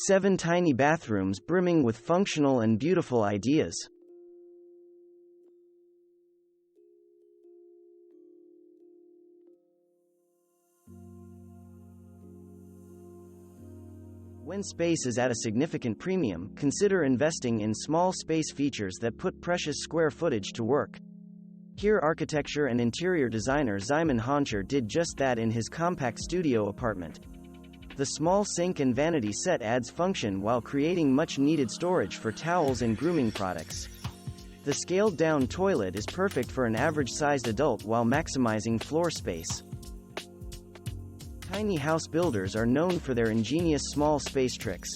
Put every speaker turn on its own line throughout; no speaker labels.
7 tiny bathrooms brimming with functional and beautiful ideas. When space is at a significant premium, consider investing in small space features that put precious square footage to work. Here, architecture and interior designer Simon Honcher did just that in his compact studio apartment. The small sink and vanity set adds function while creating much-needed storage for towels and grooming products. The scaled-down toilet is perfect for an average-sized adult while maximizing floor space. Tiny house builders are known for their ingenious small space tricks.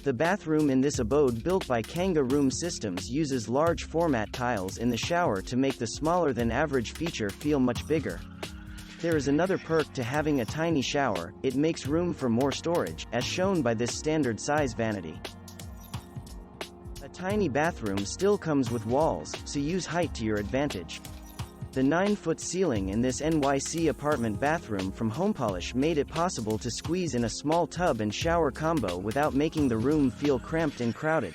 The bathroom in this abode, built by Kanga Room Systems, uses large format tiles in the shower to make the smaller than average feature feel much bigger. There is another perk to having a tiny shower: it makes room for more storage, as shown by this standard size vanity. A tiny bathroom still comes with walls, so use height to your advantage. The 9-foot ceiling in this NYC apartment bathroom from Homepolish made it possible to squeeze in a small tub and shower combo without making the room feel cramped and crowded.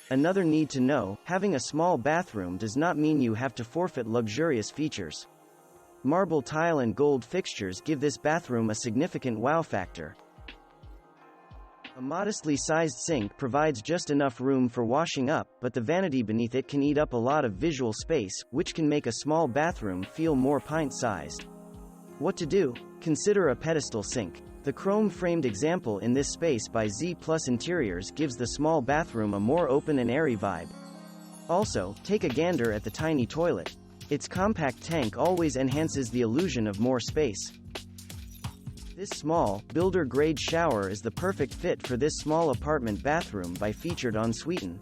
Another need to know: having a small bathroom does not mean you have to forfeit luxurious features. Marble tile and gold fixtures give this bathroom a significant wow factor. A modestly sized sink provides just enough room for washing up, but the vanity beneath it can eat up a lot of visual space, which can make a small bathroom feel more pint-sized. What to do? Consider a pedestal sink. The chrome-framed example in this space by Z Plus Interiors gives the small bathroom a more open and airy vibe. Also, take a gander at the tiny toilet. Its compact tank always enhances the illusion of more space. This small, builder-grade shower is the perfect fit for this small apartment bathroom by Featured on Sweeten.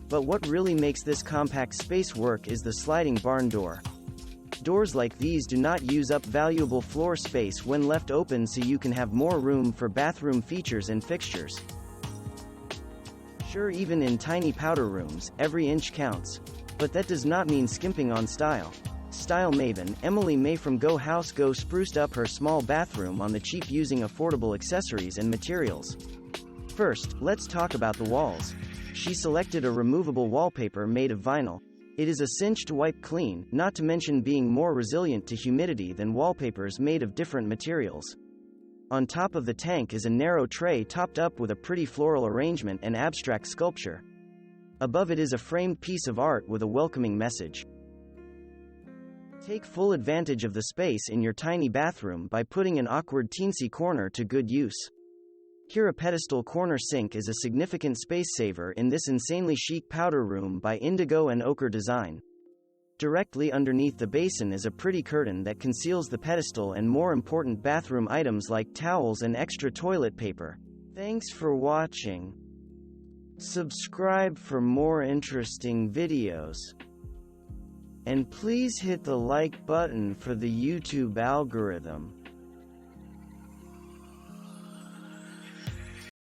But what really makes this compact space work is the sliding barn door. Doors like these do not use up valuable floor space when left open, so you can have more room for bathroom features and fixtures. Sure, even in tiny powder rooms, every inch counts. But that does not mean skimping on style. Style maven Emily May from Go House Go spruced up her small bathroom on the cheap using affordable accessories and materials. First, let's talk about the walls. She selected a removable wallpaper made of vinyl. It is a cinch to wipe clean, not to mention being more resilient to humidity than wallpapers made of different materials. On top of the tank is a narrow tray topped up with a pretty floral arrangement and abstract sculpture. Above it is a framed piece of art with a welcoming message. Take full advantage of the space in your tiny bathroom by putting an awkward teensy corner to good use. Here, a pedestal corner sink is a significant space saver in this insanely chic powder room by Indigo and Ochre Design. Directly underneath the basin is a pretty curtain that conceals the pedestal and more important bathroom items like towels and extra toilet paper. Thanks for watching. Subscribe for more interesting videos. And please hit the like button for the YouTube algorithm.